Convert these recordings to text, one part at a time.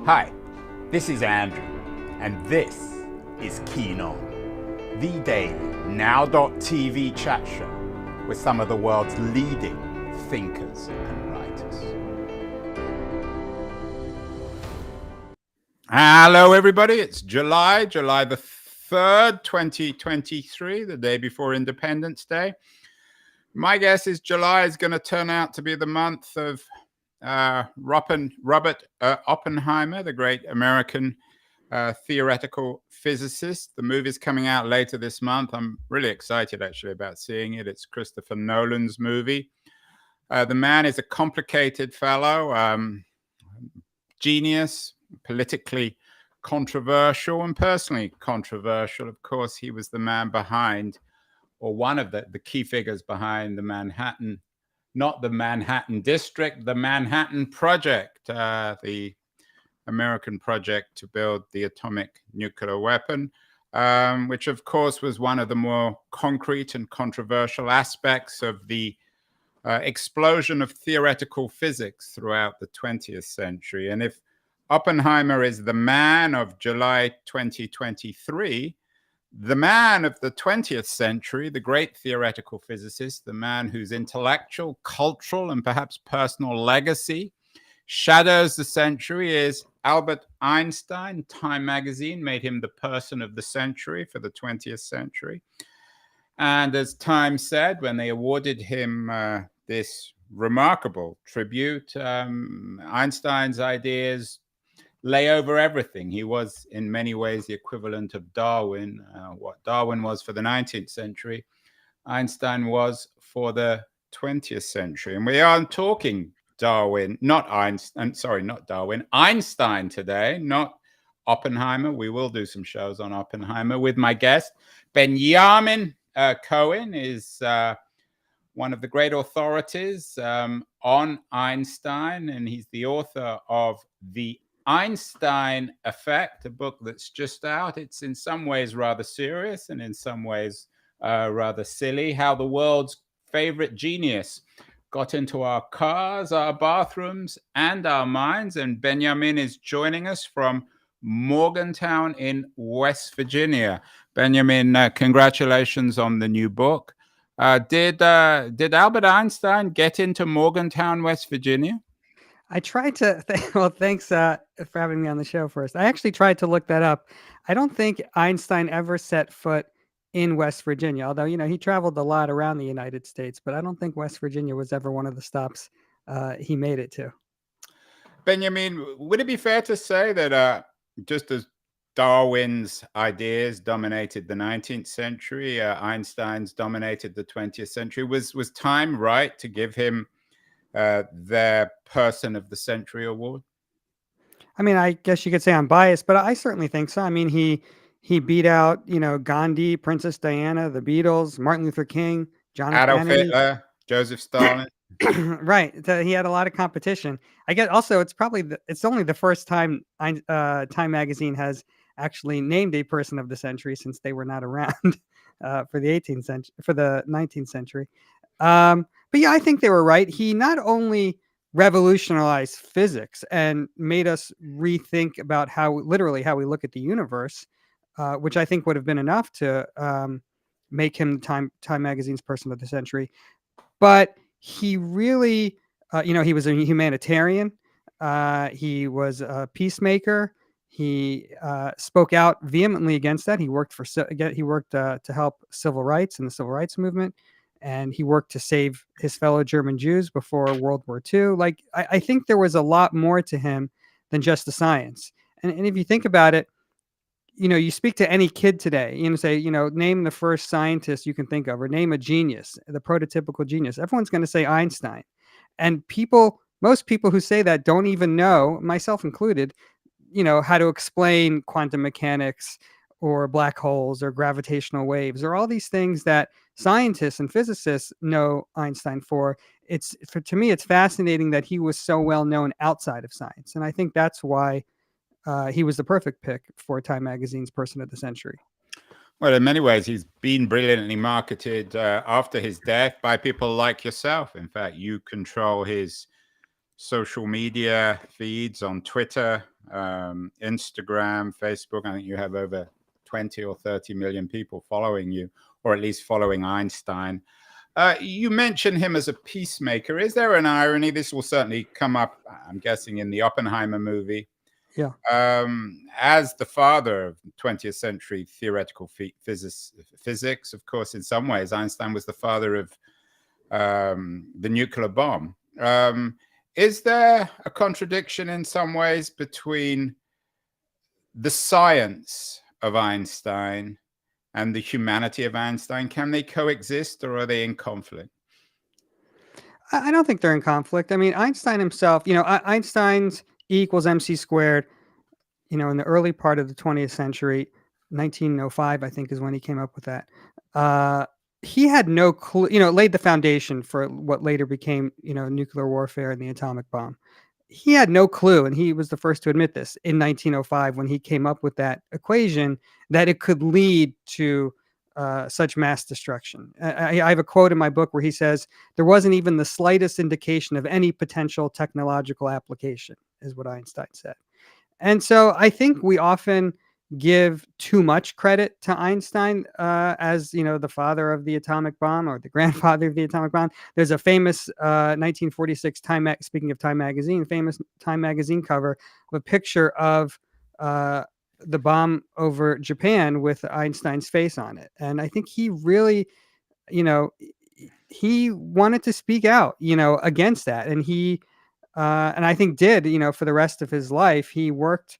Hi, this is Andrew, and this is Keen On, the daily now.tv chat show with some of the world's leading thinkers and writers. Hello, everybody. It's July the 3rd, 2023, the day before Independence Day. My guess is July is going to turn out to be the month of Robert Oppenheimer, the great American theoretical physicist. The movie's coming out later this month. I'm really excited, actually, about seeing it. It's Christopher Nolan's movie. The man is a complicated fellow, genius, politically controversial, and personally controversial. Of course, he was the man behind, or one of the key figures behind the Manhattan, not the Manhattan District, the Manhattan Project, the American project to build the atomic nuclear weapon, which of course was one of the more concrete and controversial aspects of the explosion of theoretical physics throughout the 20th century. And if Oppenheimer is the man of July 2023, the man of the 20th century, the great theoretical physicist, the man whose intellectual, cultural, and perhaps personal legacy shadows the century is Albert Einstein. Time magazine made him the person of the century for the 20th century. And as Time said, when they awarded him this remarkable tribute, Einstein's ideas lay over everything. He was in many ways the equivalent of Darwin. What Darwin was for the 19th century, Einstein was for the 20th century. And we are talking Darwin, not Darwin, Einstein today, not Oppenheimer. We will do some shows on Oppenheimer with my guest. Benyamin Cohen is one of the great authorities on Einstein, and he's the author of The Einstein Effect, a book that's just out. It's in some ways rather serious and in some ways rather silly. How the world's favorite genius got into our cars, our bathrooms, and our minds. And Benyamin is joining us from Morgantown in West Virginia. Benyamin, congratulations on the new book. Did Albert Einstein get into Morgantown, West Virginia? I tried to, well, thanks for having me on the show first. I actually tried to look that up. I don't think Einstein ever set foot in West Virginia, although, he traveled a lot around the United States, but I don't think West Virginia was ever one of the stops he made it to. Benjamin, would it be fair to say that just as Darwin's ideas dominated the 19th century, Einstein's dominated the 20th century, was Time right to give him their Person of the Century award? I mean, I guess you could say I'm biased, but I certainly think so. I mean, he beat out, Gandhi, Princess Diana, the Beatles, Martin Luther King, John F. Adolf Kennedy. Hitler, Joseph Stalin. Right. He had a lot of competition. I guess also it's only the first time Time magazine has actually named a person of the century since they were not around for the 18th century, for the 19th century. But yeah, I think they were right. He not only revolutionized physics and made us rethink about how we look at the universe, which I think would have been enough to make him Time magazine's person of the century. But he really, he was a humanitarian. He was a peacemaker. He spoke out vehemently against that. He worked to help civil rights and the civil rights movement. And he worked to save his fellow German Jews before World War II. Like, I think there was a lot more to him than just the science. And if you think about it, you speak to any kid today, say, name the first scientist you can think of, or name a genius, the prototypical genius. Everyone's going to say Einstein. And most people who say that don't even know, myself included, how to explain quantum mechanics or black holes or gravitational waves or all these things that scientists and physicists know Einstein for. To me, it's fascinating that he was so well known outside of science. And I think that's why he was the perfect pick for Time magazine's Person of the Century. Well, in many ways, he's been brilliantly marketed after his death by people like yourself. In fact, you control his social media feeds on Twitter, Instagram, Facebook. I think you have over 20 or 30 million people following you, or at least following Einstein. You mentioned him as a peacemaker. Is there an irony? This will certainly come up, I'm guessing, in the Oppenheimer movie. Yeah. As the father of 20th century theoretical physics, of course, in some ways, Einstein was the father of the nuclear bomb. Is there a contradiction in some ways between the science of Einstein and the humanity of Einstein? Can they coexist, or are they in conflict? I don't think they're in conflict. I mean, Einstein himself, Einstein's E equals mc squared, in the early part of the 20th century, 1905, I think, is when he came up with that. He had no clue, laid the foundation for what later became, nuclear warfare and the atomic bomb. He had no clue, and he was the first to admit this in 1905 when he came up with that equation, that it could lead to such mass destruction. I have a quote in my book where he says, "There wasn't even the slightest indication of any potential technological application," is what Einstein said. And so I think we often give too much credit to Einstein as the father of the atomic bomb, or the grandfather of the atomic bomb. There's a famous 1946 speaking of Time magazine, famous Time magazine cover of a picture of the bomb over Japan with Einstein's face on it. And I think he really, he wanted to speak out, against that. And and I think did, for the rest of his life, he worked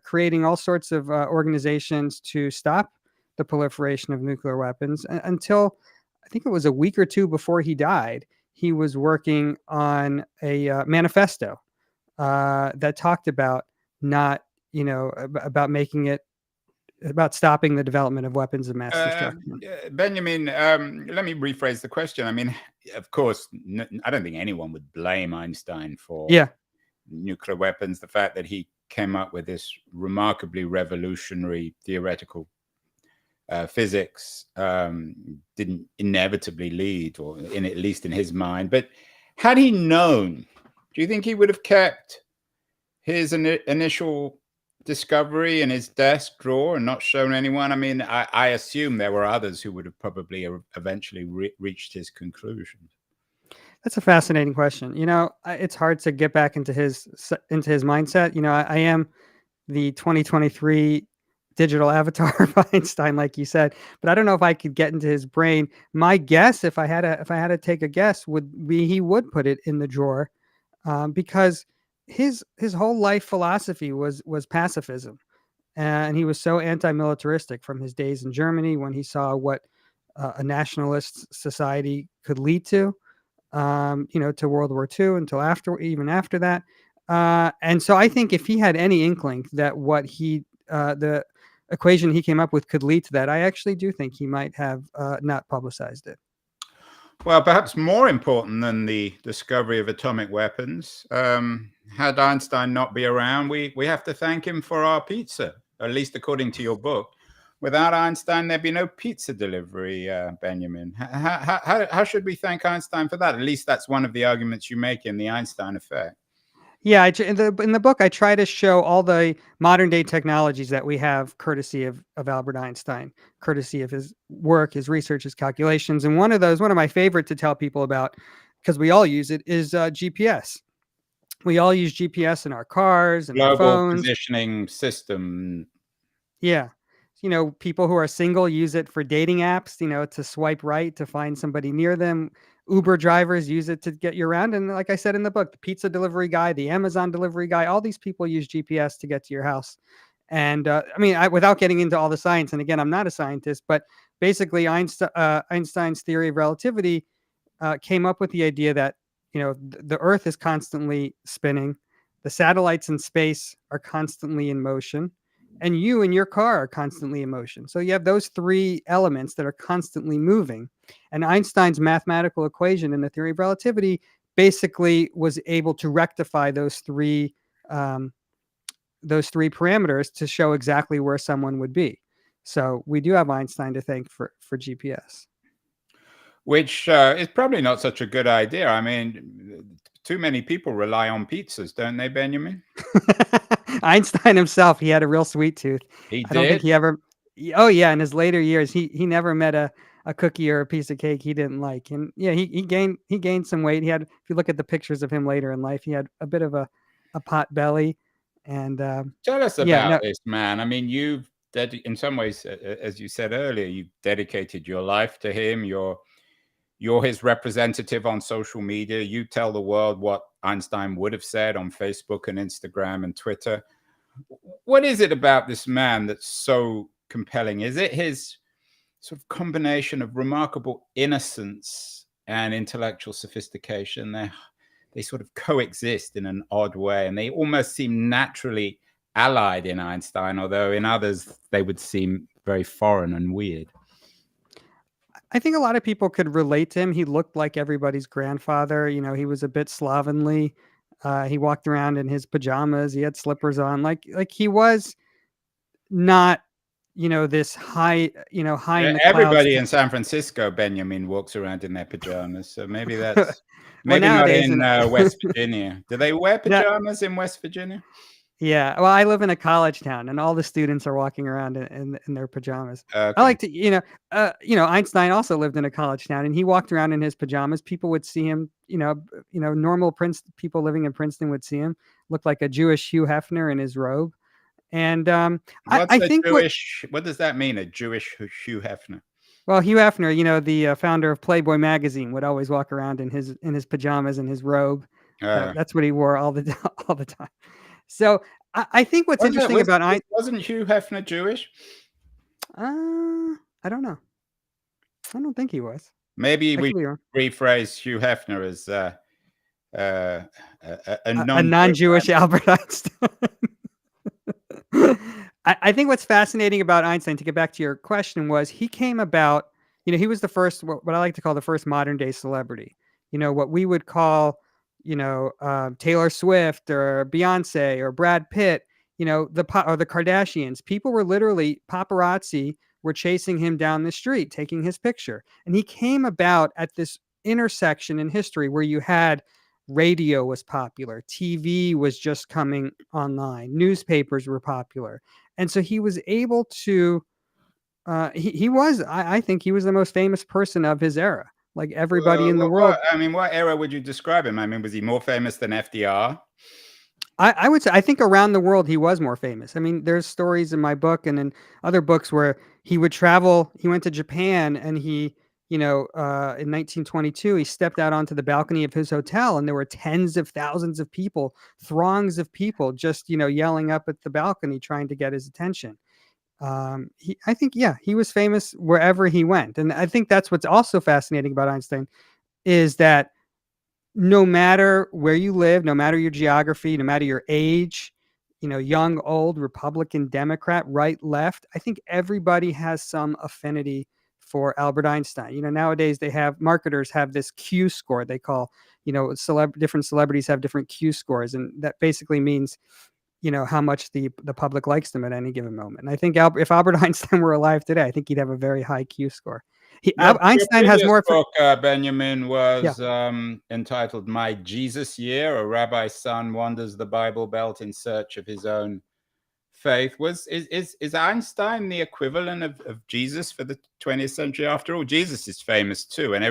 creating all sorts of organizations to stop the proliferation of nuclear weapons until I think it was a week or two before he died. He was working on a manifesto that talked about not, about making it, about stopping the development of weapons of mass destruction. Benjamin, let me rephrase the question. I mean, of course, I don't think anyone would blame Einstein for nuclear weapons. The fact that he came up with this remarkably revolutionary theoretical physics didn't inevitably lead, or at least in his mind. But had he known, do you think he would have kept his initial discovery in his desk drawer and not shown anyone? I mean, I assume there were others who would have probably eventually reached his conclusions. That's a fascinating question. It's hard to get back into his mindset. I am the 2023 digital avatar of Einstein, like you said, but I don't know if I could get into his brain. My guess, if I had to take a guess, would be he would put it in the drawer, because his whole life philosophy was pacifism, and he was so anti-militaristic from his days in Germany when he saw what a nationalist society could lead to. To World War II until even after that. And so I think if he had any inkling that what the equation he came up with could lead to that, I actually do think he might have not publicized it. Well, perhaps more important than the discovery of atomic weapons, had Einstein not be around, we have to thank him for our pizza, at least according to your book. Without Einstein, there'd be no pizza delivery, Benjamin. How should we thank Einstein for that? At least that's one of the arguments you make in the Einstein effect. Yeah, in the book, I try to show all the modern day technologies that we have, courtesy of Albert Einstein, courtesy of his work, his research, his calculations. And one of my favorite to tell people about, because we all use it, is GPS. We all use GPS in our cars and our phones. Global positioning system. Yeah. People who are single use it for dating apps, to swipe right to find somebody near them. Uber drivers use it to get you around. And like I said in the book, the pizza delivery guy, the Amazon delivery guy, all these people use GPS to get to your house. And without getting into all the science, and again, I'm not a scientist, but basically Einstein's theory of relativity came up with the idea that, the Earth is constantly spinning. The satellites in space are constantly in motion. And you and your car are constantly in motion. So you have those three elements that are constantly moving. And Einstein's mathematical equation in the theory of relativity basically was able to rectify those three parameters to show exactly where someone would be. So we do have Einstein to thank for GPS. which is probably not such a good idea. I mean, too many people rely on pizzas, don't they, Benjamin? Einstein himself, he had a real sweet tooth. He I don't think did. he ever. Oh yeah, in his later years, he never met a cookie or a piece of cake he didn't like. And yeah, he gained some weight. He had, if you look at the pictures of him later in life, he had a bit of a pot belly. And Tell us yeah, about no, this man. I mean, in some ways, as you said earlier, you dedicated your life to him. You're his representative on social media. You tell the world what Einstein would have said on Facebook and Instagram and Twitter. What is it about this man that's so compelling? Is it his sort of combination of remarkable innocence and intellectual sophistication? They sort of coexist in an odd way, and they almost seem naturally allied in Einstein, although in others they would seem very foreign and weird. I think a lot of people could relate to him. He looked like everybody's grandfather. You know, he was a bit slovenly. He walked around in his pajamas. He had slippers on. Like he was not, this high, high in the clouds. Everybody in San Francisco, Benjamin, walks around in their pajamas, so maybe that's Well, maybe not nowadays, in and West Virginia. Do they wear no, pajamas in West Virginia? yeah. Well, I live in a college town, and all the students are walking around in their pajamas. I Okay. like to, Einstein also lived in a college town, and he walked around in his pajamas. People would see him, normal people living in Princeton would see him, look like a Jewish Hugh Hefner in his robe. And What's I a think Jewish? What does that mean? A Jewish Hugh Hefner? well, Hugh Hefner, the founder of Playboy magazine, would always walk around in his pajamas and his robe. Uh, That's what he wore all the all the time. So I think what's wasn't it, interesting about wasn't Hugh Hefner Jewish? I don't know. I don't think he was. Maybe I we could be wrong. rephrase Hugh Hefner as a A non-Jewish. non-Jewish Albert Einstein. I think what's fascinating about Einstein, to get back to your question, was he came about, he was the first, what I like to call the first modern day celebrity. What we would call, Taylor Swift or Beyonce or Brad Pitt, or the Kardashians. People were literally, paparazzi were chasing him down the street, taking his picture. And he came about at this intersection in history where you had radio was popular, TV was just coming online, newspapers were popular. And so he was able to, he was, I think he was the most famous person of his era. Like everybody in the world. I mean, what era would you describe him? I mean, was he more famous than FDR? I would say, I think around the world he was more famous. I mean, there's stories in my book and in other books where he would travel. He went to Japan, and he, in 1922, he stepped out onto the balcony of his hotel, and there were tens of thousands of people, throngs of people, just yelling up at the balcony trying to get his attention. I think, yeah, he was famous wherever he went, and I think that's what's also fascinating about Einstein is that no matter where you live, no matter your geography, no matter your age, young, old, Republican, Democrat, right, left, I think everybody has some affinity for Albert Einstein. Nowadays marketers have this Q score they call, different celebrities have different Q scores. And that basically means, how much the public likes them at any given moment. And I think if Albert Einstein were alive today, I think he'd have a very high Q score. Einstein has more. Book, Benjamin, Yeah. was entitled "My Jesus Year." A rabbi's son wanders the Bible Belt in search of his own faith. Is Einstein the equivalent of Jesus for the 20th century? After all, Jesus is famous too, and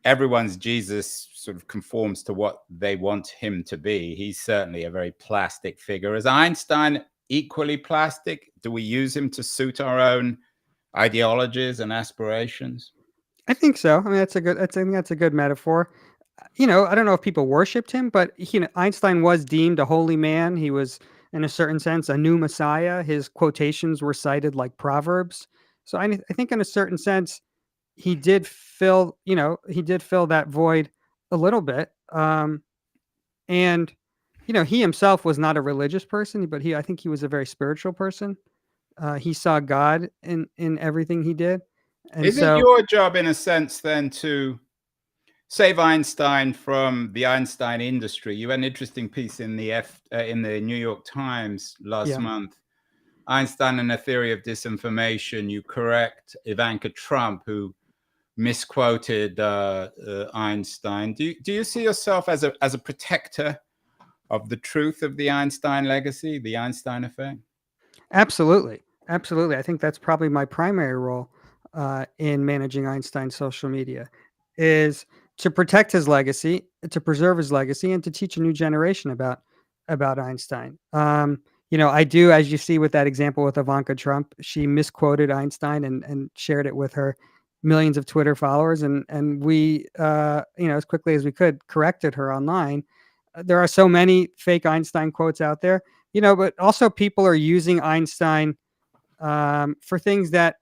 everyone's Jesus sort of conforms to what they want him to be. He's certainly a very plastic figure. Is Einstein equally plastic? Do we use him to suit our own ideologies and aspirations? I think so. I mean, I think that's a good metaphor. I don't know if people worshipped him, but Einstein was deemed a holy man. He was, in a certain sense, a new messiah. His quotations were cited like proverbs. So I think, in a certain sense, he did fill that void a little bit. And he himself was not a religious person, but I think he was a very spiritual person. He saw God in everything he did. And is it your job, in a sense, then, to save Einstein from the Einstein industry? You had an interesting piece in the New York Times last month. Einstein and a Theory of Disinformation. You correct Ivanka Trump, who misquoted Einstein. Do you see yourself as a protector of the truth of the Einstein legacy, the Einstein effect? Absolutely. Absolutely. I think that's probably my primary role in managing Einstein's social media is to protect his legacy, to preserve his legacy, and to teach a new generation about Einstein. I do, as you see with that example with Ivanka Trump, she misquoted Einstein and shared it with her millions of Twitter followers, and we, as quickly as we could, corrected her online. There are so many fake Einstein quotes out there, but also people are using Einstein for things that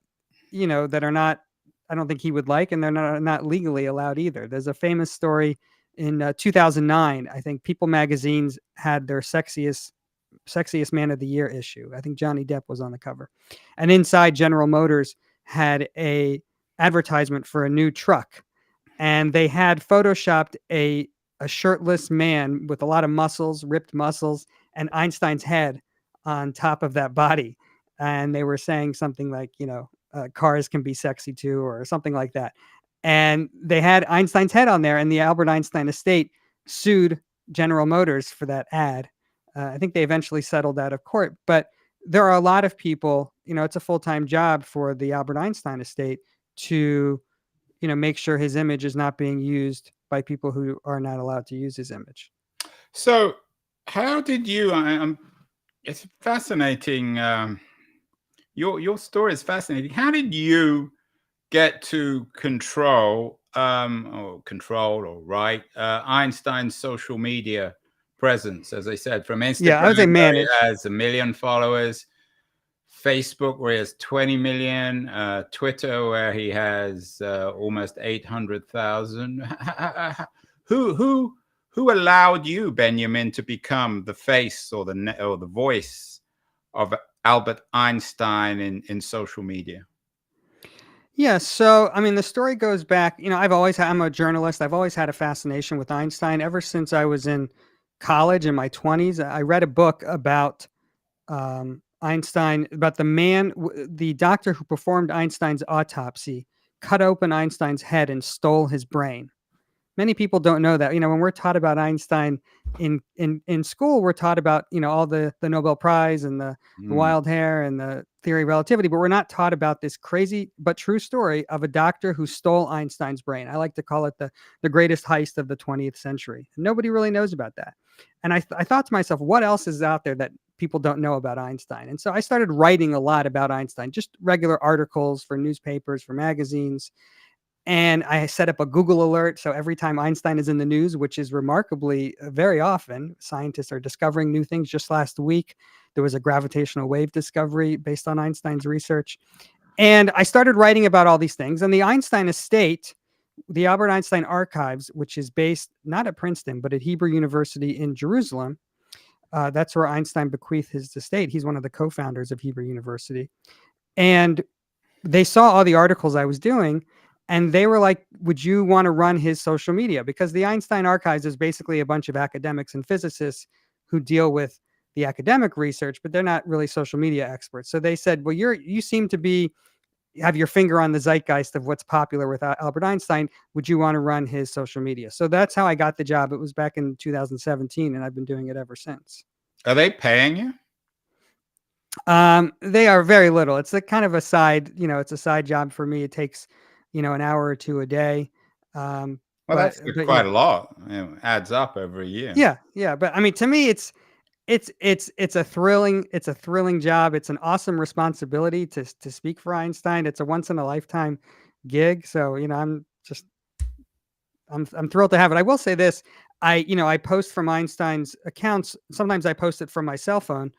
that are not, I don't think he would like, and they're not legally allowed either. There's a famous story in 2009. I think People magazines had their sexiest man of the year issue. I think Johnny Depp was on the cover, and inside General Motors had a advertisement for a new truck, and they had photoshopped a shirtless man with a lot of muscles, ripped muscles, and Einstein's head on top of that body. And they were saying something like, cars can be sexy too, or something like that. And they had Einstein's head on there, and the Albert Einstein estate sued General Motors for that ad. I think they eventually settled out of court, but there are a lot of people, it's a full-time job for the Albert Einstein estate to make sure his image is not being used by people who are not allowed to use his image. So, how did you? It's fascinating. Your story is fascinating. How did you get to control or write Einstein's social media presence? As I said, from Instagram, Yeah, I would say manage. He has 1 million followers. Facebook, where he has 20 million, Twitter, where he has almost 800,000. Who allowed you, Benjamin, to become the face or the voice of Albert Einstein in social media? Yeah, so I mean, the story goes back. I'm a journalist. I've always had a fascination with Einstein ever since I was in college in my 20s. I read a book about Einstein, about the doctor who performed Einstein's autopsy, cut open Einstein's head and stole his brain. Many people don't know that. When we're taught about Einstein in school, we're taught about, all the Nobel Prize and the wild hair and the theory of relativity, but we're not taught about this crazy but true story of a doctor who stole Einstein's brain. I like to call it the greatest heist of the 20th century. Nobody really knows about that. And I thought to myself, what else is out there that people don't know about Einstein? And so I started writing a lot about Einstein, just regular articles for newspapers, for magazines. And I set up a Google alert. So every time Einstein is in the news, which is remarkably very often, scientists are discovering new things. Just last week, there was a gravitational wave discovery based on Einstein's research. And I started writing about all these things. And the Einstein estate, the Albert Einstein Archives, which is based not at Princeton, but at Hebrew University in Jerusalem, that's where Einstein bequeathed his estate. He's one of the co-founders of Hebrew University. And they saw all the articles I was doing, and they were like, would you want to run his social media? Because the Einstein Archives is basically a bunch of academics and physicists who deal with the academic research, but they're not really social media experts. So they said, well, you seem to have your finger on the zeitgeist of what's popular with Albert Einstein. Would you want to run his social media? So that's how I got the job. It was back in 2017, and I've been doing it ever since. Are they paying you? They are very little. It's a kind of a side, it's a side job for me. It takes, an hour or two a day. Well, that's quite a lot. Adds up over a year. Yeah. But I mean, to me, it's a thrilling job. It's an awesome responsibility to speak for Einstein. It's a once in a lifetime gig. So, I'm thrilled to have it. I will say this. I post from Einstein's accounts. Sometimes I post it from my cell phone.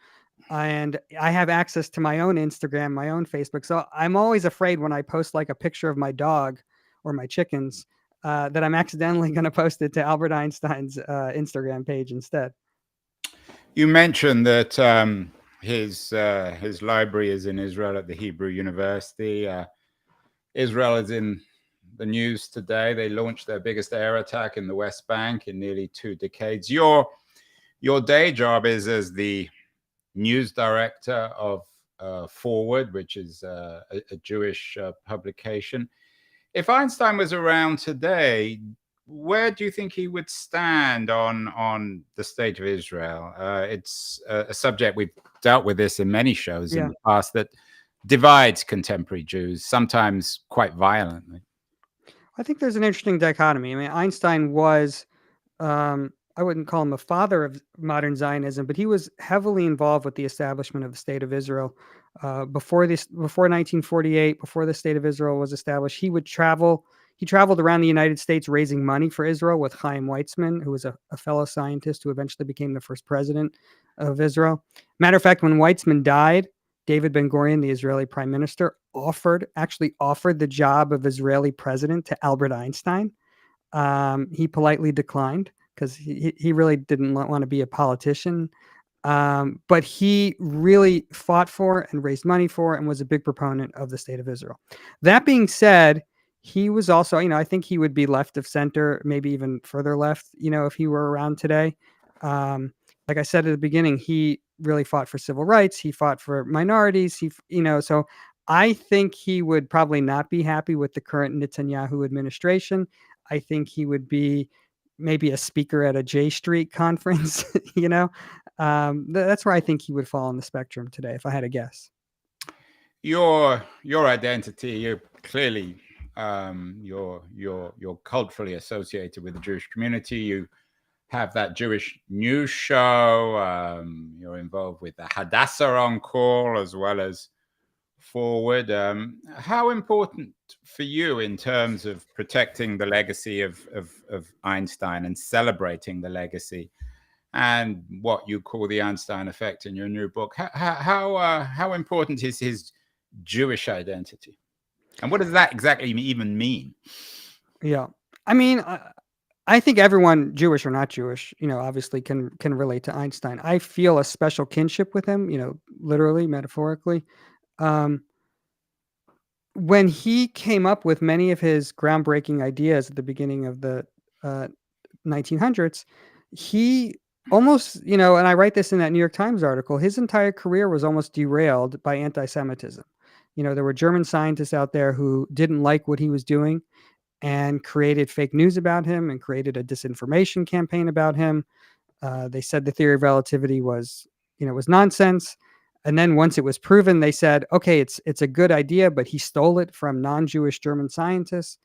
And I have access to my own Instagram, my own Facebook. So I'm always afraid when I post like a picture of my dog or my chickens that I'm accidentally going to post it to Albert Einstein's Instagram page instead. You mentioned that his library is in Israel at the Hebrew University. Israel is in the news today. They launched their biggest air attack in the West Bank in nearly 2 decades. Your day job is as the news director of Forward, which is a Jewish publication. If Einstein was around today, where do you think he would stand on the state of Israel? It's a subject we've dealt with this in many shows in Yeah. the past that divides contemporary Jews, sometimes quite violently. I think there's an interesting dichotomy. I mean, Einstein was, I wouldn't call him a father of modern Zionism, but he was heavily involved with the establishment of the state of Israel. Before 1948, before the state of Israel was established, he would travel. He traveled around the United States raising money for Israel with Chaim Weizmann, who was a fellow scientist who eventually became the first president of Israel. Matter of fact, when Weizmann died, David Ben-Gurion, the Israeli prime minister, actually offered the job of Israeli president to Albert Einstein. He politely declined because he really didn't want to be a politician. But he really fought for and raised money for and was a big proponent of the state of Israel. That being said, he was also, I think he would be left of center, maybe even further left, if he were around today. Like I said at the beginning, he really fought for civil rights. He fought for minorities. So I think he would probably not be happy with the current Netanyahu administration. I think he would be maybe a speaker at a J Street conference, that's where I think he would fall on the spectrum today, if I had to guess. Your identity, you're clearly you're culturally associated with the Jewish community. You have that Jewish news show. You're involved with the Hadassah on Call as well as Forward. How important for you in terms of protecting the legacy of Einstein and celebrating the legacy and what you call the Einstein effect in your new book? How important is his Jewish identity, and what does that exactly even mean? Yeah, I mean, I think everyone, Jewish or not Jewish, obviously can relate to Einstein. I feel a special kinship with him, literally, metaphorically. When he came up with many of his groundbreaking ideas at the beginning of the 1900s, he almost, and I write this in that New York Times article, his entire career was almost derailed by anti-Semitism. There were German scientists out there who didn't like what he was doing and created fake news about him and created a disinformation campaign about him. They said the theory of relativity was nonsense. And then once it was proven, they said, okay, it's a good idea, but he stole it from non-Jewish German scientists.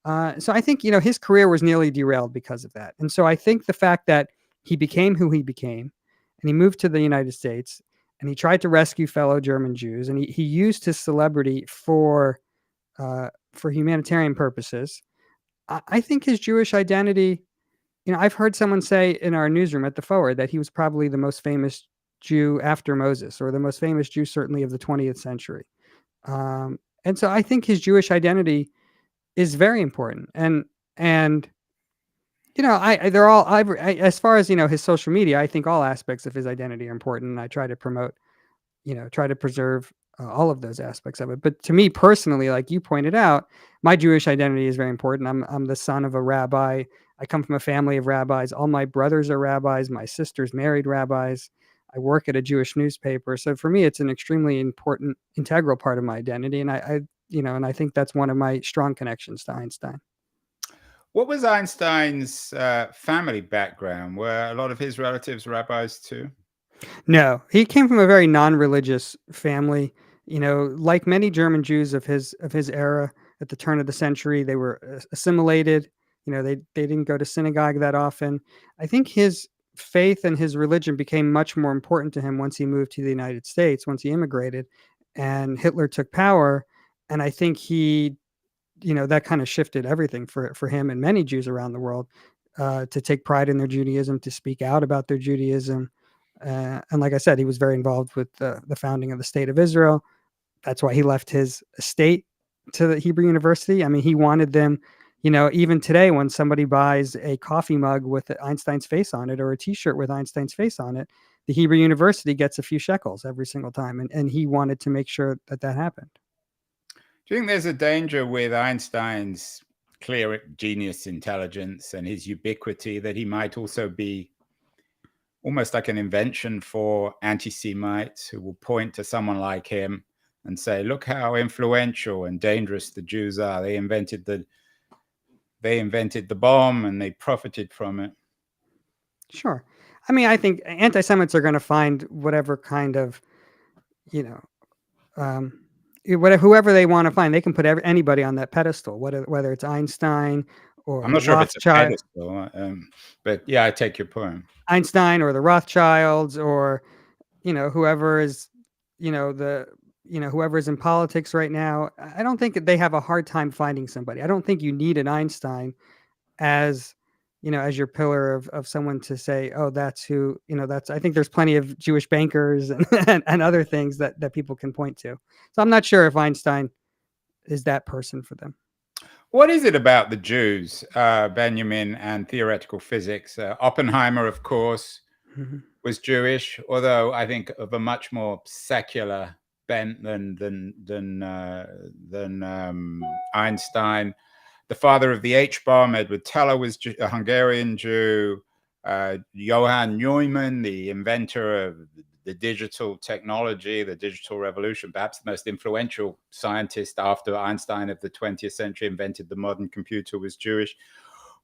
So I think, his career was nearly derailed because of that. And so I think the fact that he became who he became and he moved to the United States and he tried to rescue fellow German Jews and he used his celebrity for humanitarian purposes. I think his Jewish identity, I've heard someone say in our newsroom at the Forward that he was probably the most famous Jew after Moses, or the most famous Jew certainly of the 20th century. And so I think his Jewish identity is very important. And they're all, as far as, his social media, I think all aspects of his identity are important. And I try to promote, try to preserve all of those aspects of it. But to me personally, like you pointed out, my Jewish identity is very important. I'm the son of a rabbi. I come from a family of rabbis. All my brothers are rabbis. My sisters married rabbis. I work at a Jewish newspaper. So for me, it's an extremely important, integral part of my identity. And and I think that's one of my strong connections to Einstein. What was Einstein's family background? Were a lot of his relatives rabbis too? No, he came from a very non-religious family. Like many German Jews of his era at the turn of the century, they were assimilated. They didn't go to synagogue that often. I think his faith and his religion became much more important to him once he moved to the United States, once he immigrated, and Hitler took power. And I think that kind of shifted everything for him and many Jews around the world to take pride in their Judaism, to speak out about their Judaism. And like I said, he was very involved with the founding of the state of Israel. That's why he left his estate to the Hebrew University. I mean, he wanted them, even today when somebody buys a coffee mug with Einstein's face on it or a T-shirt with Einstein's face on it, the Hebrew University gets a few shekels every single time. And he wanted to make sure that happened. Do you think there's a danger with Einstein's clear genius intelligence and his ubiquity that he might also be almost like an invention for anti-Semites who will point to someone like him and say, look how influential and dangerous the Jews are. They invented the bomb and they profited from it. Sure. I mean, I think anti-Semites are going to find whatever kind of, you know, whatever, whoever they want to find. They can put anybody on that pedestal, whether it's Einstein or I'm the not sure if it's a Rothschild, pedestal, but yeah, I take your point. Einstein or the Rothschilds, or whoever is, whoever is in politics right now. I don't think they have a hard time finding somebody. I don't think you need an Einstein as as your pillar of someone to say, oh, that's who, that's. I think there's plenty of Jewish bankers and and other things that people can point to. So I'm not sure if Einstein is that person for them. What is it about the Jews, Benjamin, and theoretical physics? Oppenheimer, of course, Mhm. was Jewish, although I think of a much more secular bent than Einstein. The father of the H-bomb, Edward Teller, was a Hungarian Jew. Johann Neumann, the inventor of the digital technology, the digital revolution, perhaps the most influential scientist after Einstein of the 20th century, invented the modern computer, was Jewish.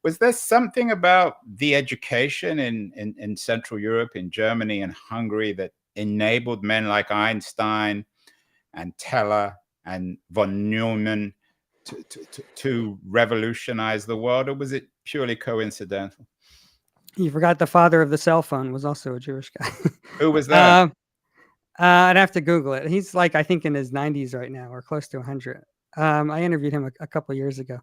Was there something about the education in Central Europe, in Germany and Hungary, that enabled men like Einstein and Teller and von Neumann to revolutionize the world, or was it purely coincidental? You forgot the father of the cell phone was also a Jewish guy. Who was that? I'd have to Google it. He's like, I think in his 90s right now, or close to 100. I interviewed him a couple of years ago.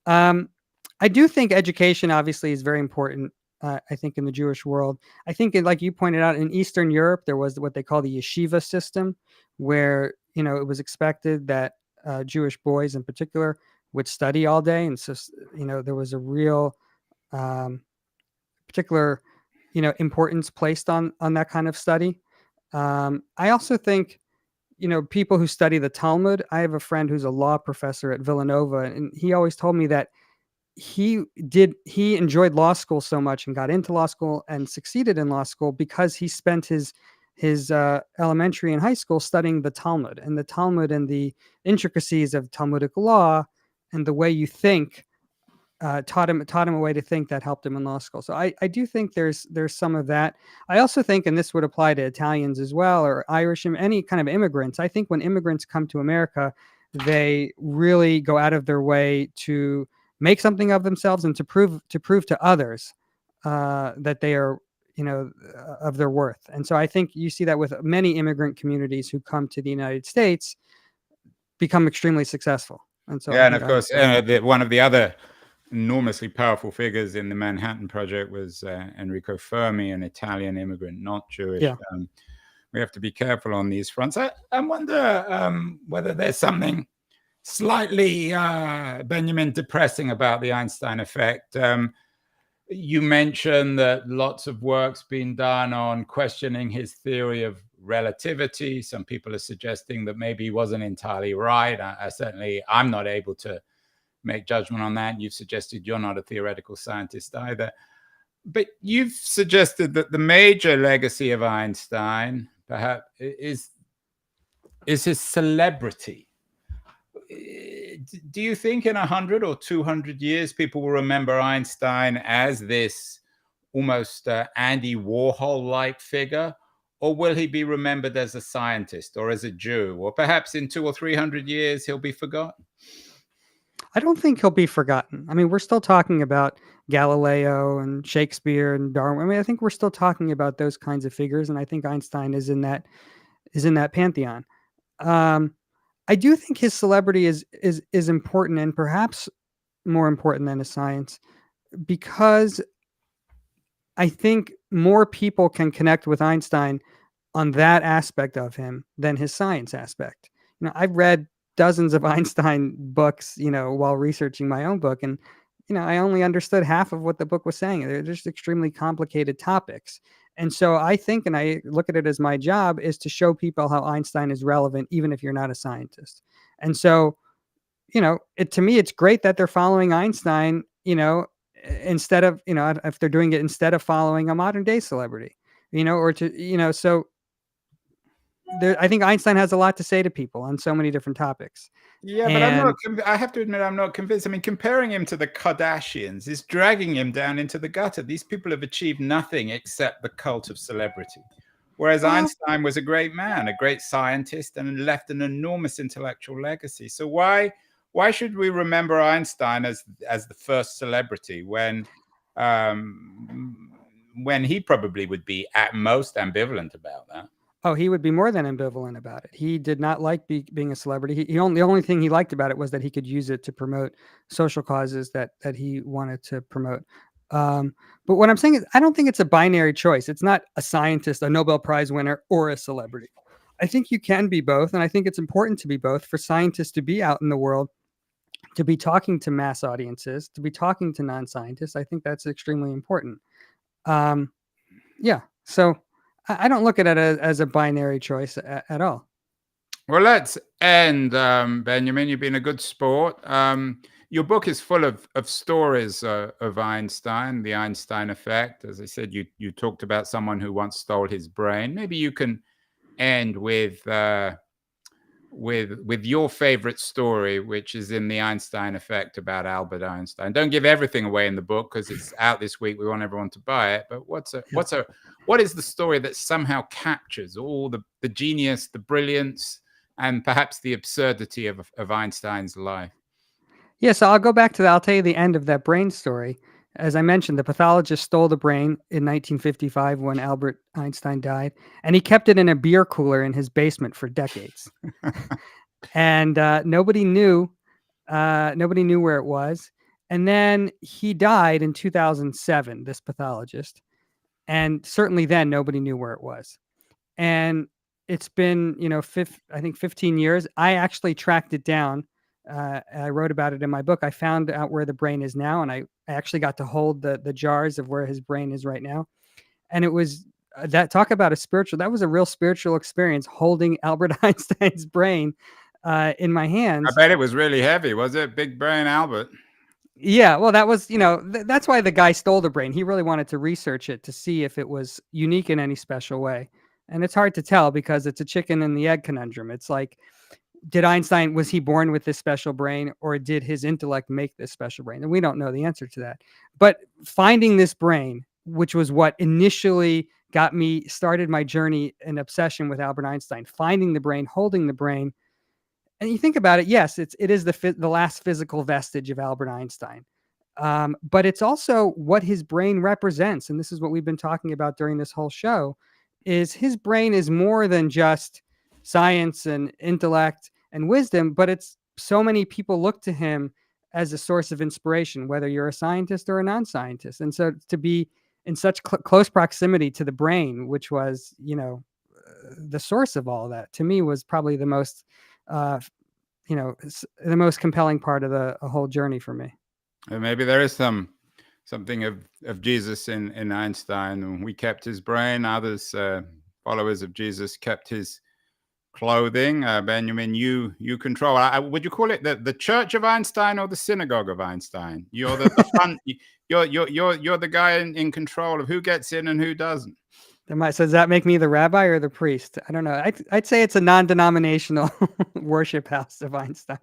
I do think education obviously is very important. I think in the Jewish world, I think like you pointed out, in Eastern Europe, there was what they call the yeshiva system, where it was expected that Jewish boys in particular would study all day, and so there was a real particular importance placed on that kind of study. I also think people who study the Talmud. I have a friend who's a law professor at Villanova, and he always told me that he enjoyed law school so much and got into law school and succeeded in law school because he spent his elementary and high school studying the Talmud and the intricacies of Talmudic law and the way you think. Taught him a way to think that helped him in law school. So I do think there's some of that. I also think, and this would apply to Italians as well, or Irish, any kind of immigrants. I think when immigrants come to America, they really go out of their way to make something of themselves and to prove to others that they are of their worth. And so I think you see that with many immigrant communities who come to the United States, become extremely successful. And so yeah, and of course, one of the other enormously powerful figures in the Manhattan Project was Enrico Fermi, an Italian immigrant, not Jewish. Yeah. We have to be careful on these fronts. I wonder whether there's something slightly, Benjamin, depressing about the Einstein effect. You mentioned that lots of work's been done on questioning his theory of relativity. Some people are suggesting that maybe he wasn't entirely right. I'm not able to make judgment on that. You've suggested you're not a theoretical scientist either. But you've suggested that the major legacy of Einstein, perhaps, is his celebrity. Do you think in 100 or 200 years, people will remember Einstein as this almost Andy Warhol-like figure? Or will he be remembered as a scientist or as a Jew? Or perhaps in 200 or 300 years, he'll be forgotten? I don't think he'll be forgotten. I mean, we're still talking about Galileo and Shakespeare and Darwin. I mean, I think we're still talking about those kinds of figures, and I think Einstein is in that pantheon. I do think his celebrity is important, and perhaps more important than his science, because I think more people can connect with Einstein on that aspect of him than his science aspect. I've read dozens of Einstein books, while researching my own book. And, I only understood half of what the book was saying. They're just extremely complicated topics. And so I think, and I look at it as my job, is to show people how Einstein is relevant, even if you're not a scientist. And so, to me, it's great that they're following Einstein, instead of, if they're doing it instead of following a modern day celebrity, or to, so I think Einstein has a lot to say to people on so many different topics. Yeah, but I'm not. And I have to admit, I'm not convinced. I mean, comparing him to the Kardashians is dragging him down into the gutter. These people have achieved nothing except the cult of celebrity. Whereas well, Einstein was a great man, a great scientist, and left an enormous intellectual legacy. So why should we remember Einstein as the first celebrity when he probably would be at most ambivalent about that? oh, he would be more than ambivalent about it. He did not like being a celebrity. The only thing he liked about it was that he could use it to promote social causes that he wanted to promote. But what I'm saying is, I don't think it's a binary choice. It's not a scientist, a Nobel Prize winner, or a celebrity. I think you can be both, and I think it's important to be both for scientists to be out in the world, to be talking to mass audiences, to be talking to non-scientists. I think that's extremely important. Yeah, so I don't look at it as a binary choice at all. Well, let's end, Benjamin. You've been a good sport. Your book is full of stories of Einstein, the Einstein effect. As I said, you talked about someone who once stole his brain. Maybe you can end with your favorite story, which is in the Einstein effect about Albert Einstein. Don't give everything away in the book because it's out this week. We want everyone to buy it. But what is the story that somehow captures all the genius, the brilliance, and perhaps the absurdity of Einstein's life? Yeah, so I'll tell you the end of that brain story. As I mentioned, the pathologist stole the brain in 1955 when Albert Einstein died, and he kept it in a beer cooler in his basement for decades. And nobody knew where it was. And then he died in 2007, this pathologist. And certainly then nobody knew where it was. And it's been, I think 15 years. I actually tracked it down. I wrote about it in my book. I found out where the brain is now, and I actually got to hold the jars of where his brain is right now. And it was that was a real spiritual experience, holding Albert Einstein's brain in my hands. I bet it was really heavy. Was it? Big brain Albert? Yeah, well, that was, that's why the guy stole the brain. He really wanted to research it to see if it was unique in any special way. And it's hard to tell because it's a chicken and the egg conundrum. It's like, was he born with this special brain, or did his intellect make this special brain? And we don't know the answer to that. But finding this brain, which was what initially started my journey and obsession with Albert Einstein, finding the brain, holding the brain. And you think about it, yes, it is the last physical vestige of Albert Einstein. But it's also what his brain represents. And this is what we've been talking about during this whole show, is his brain is more than just science and intellect and wisdom, but it's so many people look to him as a source of inspiration, whether you're a scientist or a non-scientist. And so to be in such close proximity to the brain, which was, the source of all of that, to me was probably the most, the most compelling part of the whole journey for me. Maybe there is something of Jesus in Einstein. We kept his brain. Others, followers of Jesus, kept his clothing. Benjamin, you control. Would you call it the Church of Einstein or the Synagogue of Einstein? You're the front. You're the guy in control of who gets in and who doesn't. So does that make me the rabbi or the priest? I don't know. I'd say it's a non-denominational worship house of Einstein.